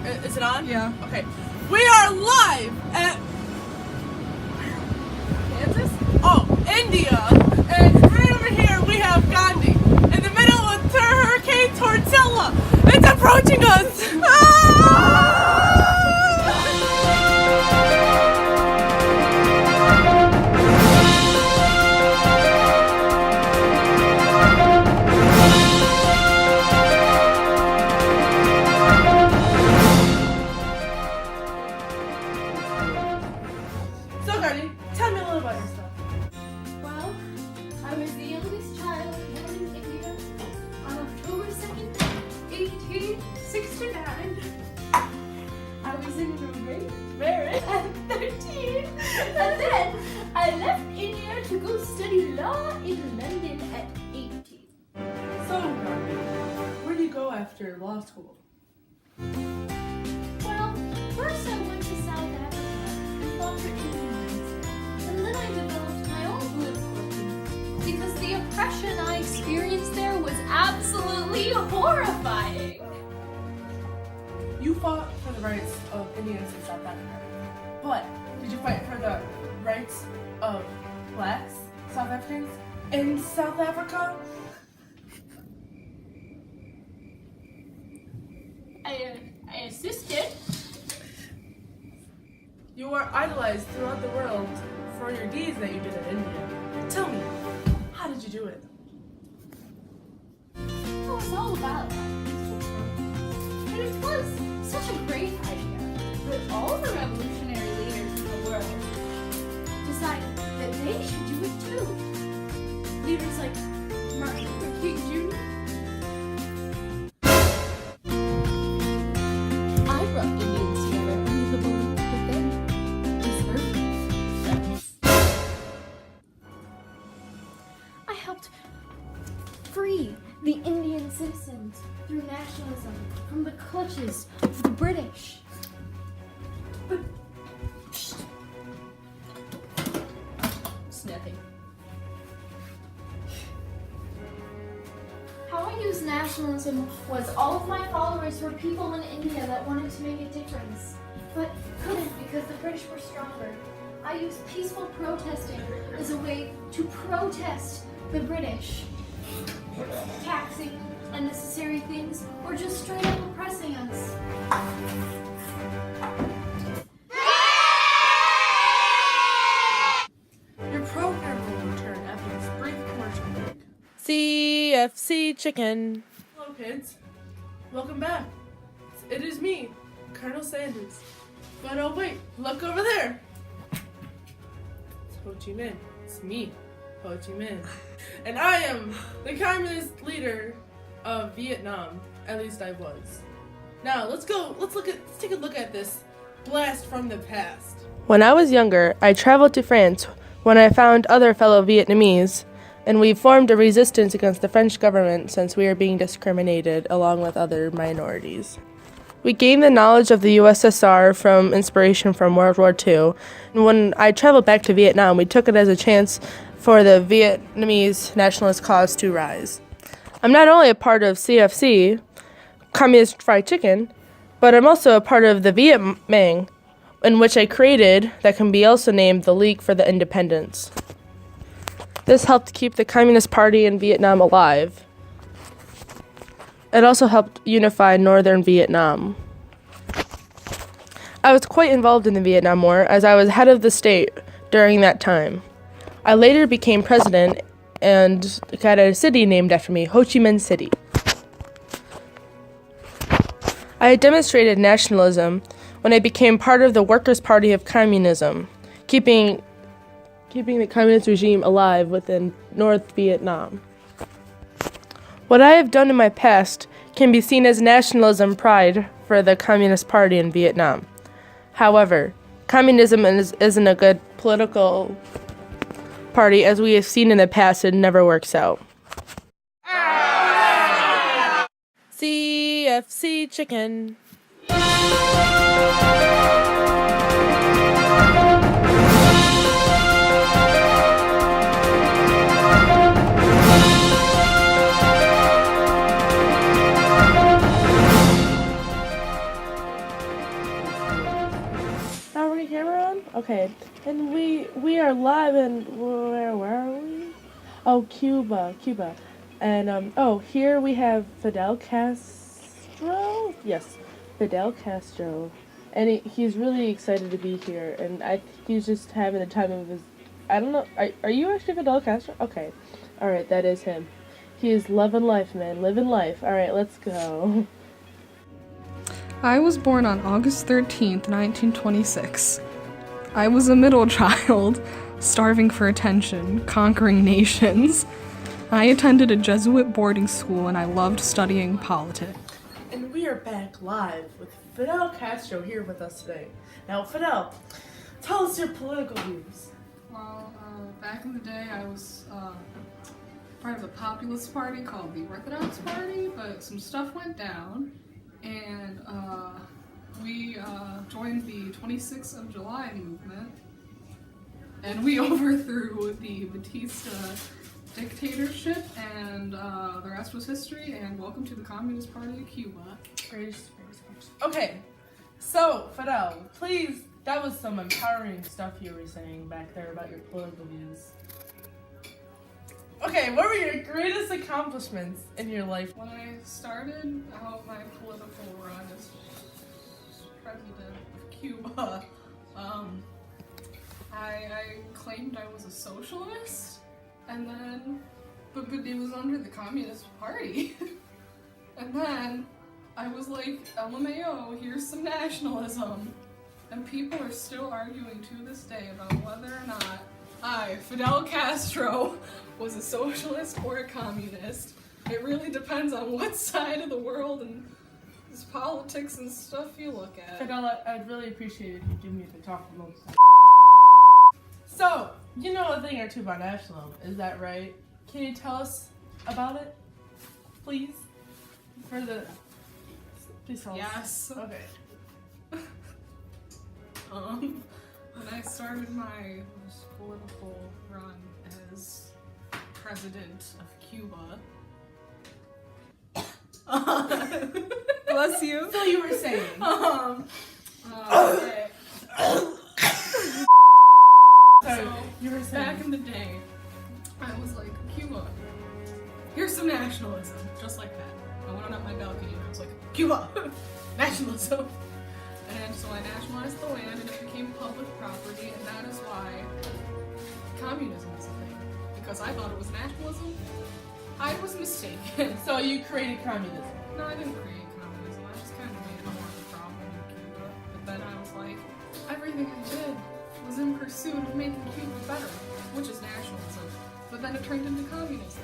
Is it on? Yeah. Okay. We are live at Kansas? Oh, India. And right over here we have Gandhi. In the middle of Hurricane Tortilla. It's approaching us. So, Gandhi, tell me a little about yourself. Well, I was the youngest child born in India on October 2nd, 1869. I was in Mumbai at 13, and then I left India to go study law in London at 18. So, Gandhi, where do you go after law school? Well, first I went to South Africa and fought for Indian rights, and then I developed my own political opinion because the oppression I experienced there was absolutely horrifying. You fought for the rights of Indians in South Africa, but did you fight for the rights of blacks, South Africans, in South Africa? I assisted. You are idolized throughout the world for your deeds that you did in India. Tell me, how did you do it? It was all about that. And it was such a great idea that all the revolutionary leaders in the world decided that they should do it too. Leaders like Martin Luther King Jr. I brought Indians together under the belief that they deserved friends. I helped free the Indian citizens through nationalism from the clutches of the British. But snapping. How I used nationalism was all of my followers were people in India that wanted to make a difference, but couldn't because the British were stronger. I used peaceful protesting as a way to protest the British, taxing unnecessary things or just straight up oppressing us. Your program will return after this brief commercial break. CFC chicken. Hello, kids. Welcome back. It is me, Colonel Sanders. But oh wait, look over there. It's Ho Chi Minh. It's me, Ho Chi Minh. And I am the communist leader of Vietnam. At least I was. Now let's take a look at this blast from the past. When I was younger, I traveled to France when I found other fellow Vietnamese, and we formed a resistance against the French government since we are being discriminated along with other minorities. We gained the knowledge of the USSR from inspiration from World War II, and when I traveled back to Vietnam, we took it as a chance for the Vietnamese nationalist cause to rise. I'm not only a part of CFC, Communist Fried Chicken, but I'm also a part of the Viet Minh, in which I created that can be also named the League for the Independence. This helped keep the Communist Party in Vietnam alive. It also helped unify northern Vietnam. I was quite involved in the Vietnam War as I was head of the state during that time. I later became president and got a city named after me, Ho Chi Minh City. I had demonstrated nationalism when I became part of the Workers' Party of Communism, keeping the communist regime alive within North Vietnam. What I have done in my past can be seen as nationalism pride for the Communist Party in Vietnam. However, communism isn't a good political party, as we have seen in the past. It never works out. CFC chicken. Okay, and we are live in where are we? Oh, Cuba. And here we have Fidel Castro. Yes, Fidel Castro, and he's really excited to be here, and I think he's just having the time of his. I don't know. Are you actually Fidel Castro? Okay, all right, that is him. He is loving life, man, living life. All right, let's go. I was born on August 13th, 1926. I was a middle child, starving for attention, conquering nations. I attended a Jesuit boarding school and I loved studying politics. And we are back live with Fidel Castro here with us today. Now, Fidel, tell us your political views. Well, back in the day, I was part of a populist party called the Orthodox Party, but some stuff went down, and we joined the 26th of July movement, and we overthrew the Batista dictatorship, and the rest was history, and welcome to the Communist Party of Cuba. Okay, so, Fidel, please, that was some empowering stuff you were saying back there about your political views. Okay, what were your greatest accomplishments in your life? When I started out my political run as president of Cuba, I claimed I was a socialist, and then, but it was under the Communist Party. And then I was like, LMAO, here's some nationalism. And people are still arguing to this day about whether or not I, Fidel Castro, was a socialist or a communist. It really depends on what side of the world and this politics and stuff you look at. Fidel, I'd really appreciate it if you give me the talk about that. So, you know a thing or two about nationalism, is that right? Can you tell us about it, please? Please tell us. Yes. Okay. When I started my political run as president of Cuba. Bless you. So you were saying. Okay. Sorry, So, you were saying. back in the day, I was like, Cuba, here's some nationalism, just like that. I went up my balcony and I was like, Cuba, nationalism. And so I nationalized the land and it became public property, and that is why communism is a thing. Because I thought it was nationalism. I was mistaken. So you created communism. No, I didn't create communism. I just kind of made it more of a problem in Cuba. But then I was like, everything I did was in pursuit of making Cuba better, which is nationalism. But then it turned into communism.